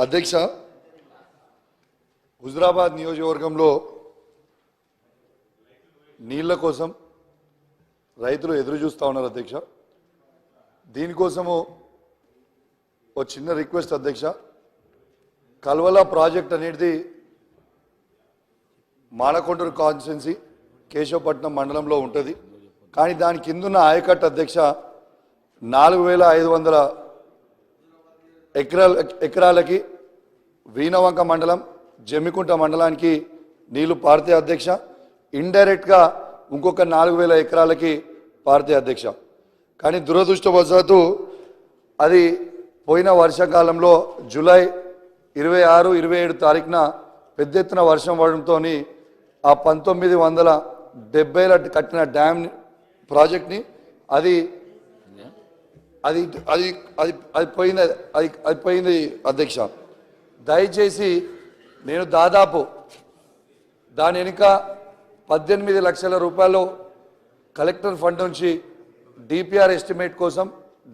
అధ్యక్ష, హుజురాబాద్ నియోజకవర్గంలో నీళ్ల కోసం రైతులు ఎదురు చూస్తూ ఉన్నారు అధ్యక్ష. దీనికోసము ఒక చిన్న రిక్వెస్ట్ అధ్యక్ష. కల్వల ప్రాజెక్ట్ అనేది మానకొండూరు కాన్స్టిట్యున్సీ కేశవపట్నం మండలంలో ఉంటుంది. కానీ దాని కిందున్న ఆయకట్టు అధ్యక్ష 4500 ఎకరాలకి వీణవంక మండలం జమ్మికుంట మండలానికి నీళ్లు పారితే అధ్యక్ష. ఇండైరెక్ట్గా ఇంకొక 4000 ఎకరాలకి పారితే అధ్యక్ష. కానీ దురదృష్టవశాత్తు అది పోయిన వర్షాకాలంలో జూలై 26, 27 తారీఖున పెద్ద ఎత్తున వర్షం పడడంతో ఆ 1970లో కట్టిన డ్యామ్ ప్రాజెక్ట్ని అది అది అది అది అది పోయింది అది పోయింది అధ్యక్ష. దయచేసి నేను దాదాపు దాని వెనుక 18 లక్షల రూపాయలు కలెక్టర్ ఫండ్ నుంచి డిపిఆర్ ఎస్టిమేట్ కోసం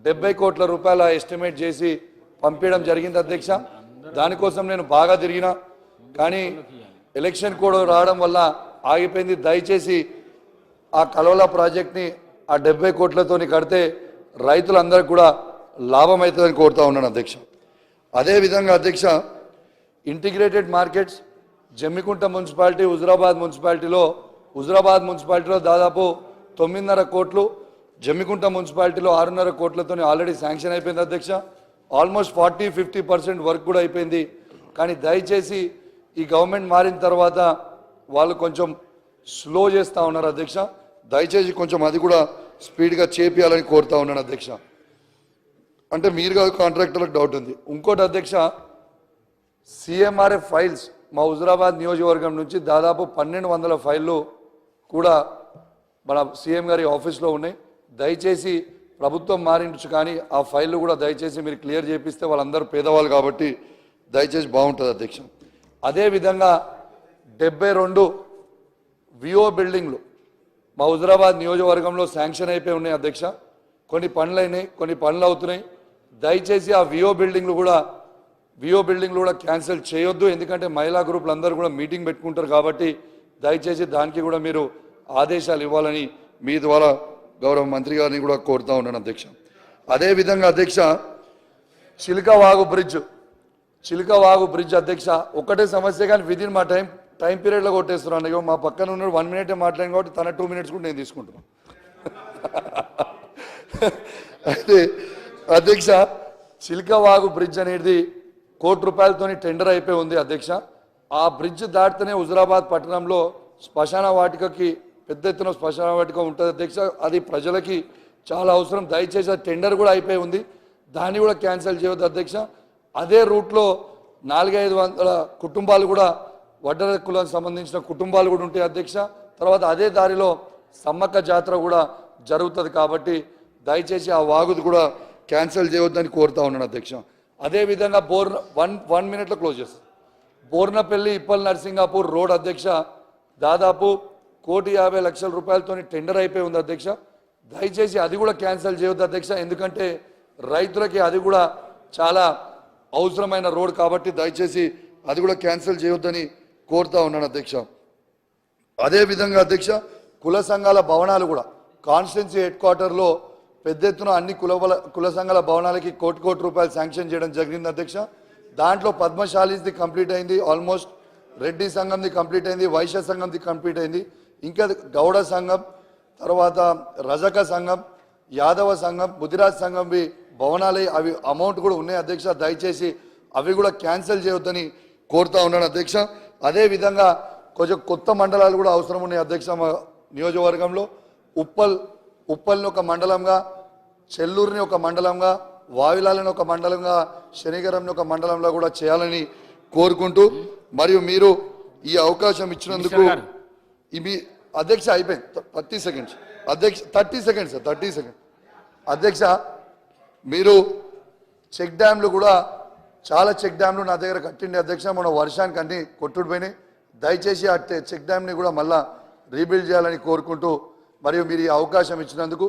70 కోట్ల రూపాయల ఎస్టిమేట్ చేసి పంపించడం జరిగింది అధ్యక్ష. దానికోసం నేను బాగా తిరిగినా కానీ ఎలక్షన్ కోడ్ రావడం వల్ల ఆగిపోయింది. దయచేసి ఆ కల్వల ప్రాజెక్ట్ని ఆ 70 కోట్లతోని కడితే రైతులందరికీ కూడా లాభం అవుతుందని కోరుతా ఉన్నాను అధ్యక్ష. అదేవిధంగా అధ్యక్ష, integrated markets Jammikunta municipality Huzurabad మున్సిపాలిటీలో దాదాపు 9.5 కోట్లు, జమ్మికుంట మున్సిపాలిటీలో 6.5 కోట్లతో ఆల్రెడీ శాంక్షన్ అయిపోయింది అధ్యక్ష. ఆల్మోస్ట్ 40-50% వర్క్ కూడా అయిపోయింది. కానీ దయచేసి ఈ గవర్నమెంట్ మారిన తర్వాత వాళ్ళు కొంచెం స్లో చేస్తూ ఉన్నారు అధ్యక్ష. దయచేసి కొంచెం అది కూడా స్పీడ్గా చేపియాలని కోరుతా ఉన్నాను అధ్యక్ష. అంటే మీరు కాదు, కాంట్రాక్టర్లకు డౌట్ ఉంది. ఇంకోటి అధ్యక్ష, సిఎంఆర్ఎఫ్ ఫైల్స్ మా హుజురాబాద్ నియోజకవర్గం నుంచి దాదాపు 1200 ఫైళ్ళు కూడా మన సీఎం గారి ఆఫీస్లో ఉన్నాయి. దయచేసి ప్రభుత్వం మారించు కానీ ఆ ఫైళ్ళు కూడా దయచేసి మీరు క్లియర్ చేపిస్తే వాళ్ళందరూ పేదవాళ్ళు కాబట్టి దయచేసి బాగుంటుంది అధ్యక్ష. అదేవిధంగా 72 విఓ బిల్డింగ్లు మా హుజురాబాద్ నియోజకవర్గంలో శాంక్షన్ అయిపోయి ఉన్నాయి అధ్యక్ష. కొన్ని పనులు అయినాయి, కొన్ని పనులు అవుతున్నాయి. దయచేసి ఆ విఓ బిల్డింగ్లు కూడా క్యాన్సిల్ చేయొద్దు. ఎందుకంటే మహిళా గ్రూపులు అందరూ కూడా మీటింగ్ పెట్టుకుంటారు కాబట్టి దయచేసి దానికి కూడా మీరు ఆదేశాలు ఇవ్వాలని మీ ద్వారా గౌరవ మంత్రి గారిని కూడా కోరుతా ఉన్నాను అధ్యక్ష. అదేవిధంగా అధ్యక్ష, చిలకవాగు బ్రిడ్జ్ అధ్యక్ష ఒకటే సమస్య కానీ విదిన్ మా టైం పీరియడ్లో కొట్టేస్తున్నాను. ఇక మా పక్కన ఉన్నాడు 1 మినిటే మాట్లాడింది కాబట్టి తన 2 మినిట్స్ కూడా నేను తీసుకుంటున్నాను. అయితే అధ్యక్ష, చిలకవాగు బ్రిడ్జ్ అనేది ₹1 కోటి టెండర్ అయిపోయి ఉంది అధ్యక్ష. ఆ బ్రిడ్జ్ దాటితేనే హుజురాబాద్ పట్టణంలో శ్మశాన వాటికకి పెద్ద ఎత్తున శ్మశాన వాటిక ఉంటుంది అధ్యక్ష. అది ప్రజలకి చాలా అవసరం. దయచేసి ఆ టెండర్ కూడా అయిపోయి ఉంది, దాన్ని కూడా క్యాన్సిల్ చేయవద్దు అధ్యక్ష. అదే రూట్లో 400-500 కుటుంబాలు కూడా వడ్డర కులానికి సంబంధించిన కుటుంబాలు కూడా ఉంటాయి అధ్యక్ష. తర్వాత అదే దారిలో సమ్మక్క జాతర కూడా జరుగుతుంది కాబట్టి దయచేసి ఆ వాగుది కూడా క్యాన్సిల్ చేయవద్దని కోరుతా ఉన్నాను అధ్యక్ష. అదేవిధంగా 1 మినిట్లో క్లోజ్ చేస్తాను. బోర్నపల్లి ఇప్పల్ నర్సింగాపూర్ రోడ్ అధ్యక్ష దాదాపు ₹1,50,00,000 టెండర్ అయిపోయి ఉంది అధ్యక్ష. దయచేసి అది కూడా క్యాన్సిల్ చేయవద్దు అధ్యక్ష. ఎందుకంటే రైతులకి అది కూడా చాలా అవసరమైన రోడ్ కాబట్టి దయచేసి అది కూడా క్యాన్సిల్ చేయవద్దని కోరుతా ఉన్నాను అధ్యక్ష. అదేవిధంగా అధ్యక్ష, కుల సంఘాల భవనాలు కూడా కాన్స్టిట్యున్సీ హెడ్ క్వార్టర్లో పెద్ద ఎత్తున అన్ని కుల సంఘాల భవనాలకి ₹1 కోటి శాంక్షన్ చేయడం జరిగింది అధ్యక్ష. దాంట్లో పద్మశాలీది కంప్లీట్ అయింది, ఆల్మోస్ట్ రెడ్డి సంఘంది కంప్లీట్ అయింది, వైశ్య సంఘంది కంప్లీట్ అయింది, ఇంకా గౌడ సంఘం, తర్వాత రజక సంఘం, యాదవ సంఘం, ముదిరాజ్ సంఘంవి భవనాలు అవి అమౌంట్ కూడా ఉన్నాయి అధ్యక్ష. దయచేసి అవి కూడా క్యాన్సిల్ చేయొద్దని కోరుతా ఉన్నాను అధ్యక్ష. అదేవిధంగా కొంచెం కొత్త మండలాలు కూడా అవసరం ఉన్నాయి అధ్యక్ష. మా నియోజకవర్గంలో ఉప్పల్ని ఒక మండలంగా, చెల్లూరుని ఒక మండలంగా, వావిలాలని ఒక మండలంగా, శనిగరంని ఒక మండలంలో కూడా చేయాలని కోరుకుంటూ మరియు మీరు ఈ అవకాశం ఇచ్చినందుకు ఇవి అధ్యక్ష అయిపోయింది 30 సెకండ్స్ అధ్యక్ష 30 సెకండ్స్ అధ్యక్ష. మీరు చెక్ డ్యామ్లు కూడా చాలా చెక్ డ్యామ్లు నా దగ్గర కట్టిండి అధ్యక్ష. మన వర్షానికి అన్ని కొట్టుడిపోయినాయి. దయచేసి ఆ చెక్ డ్యామ్ని కూడా మళ్ళా రీబిల్డ్ చేయాలని కోరుకుంటూ మరియు మీరు ఈ అవకాశం ఇచ్చినందుకు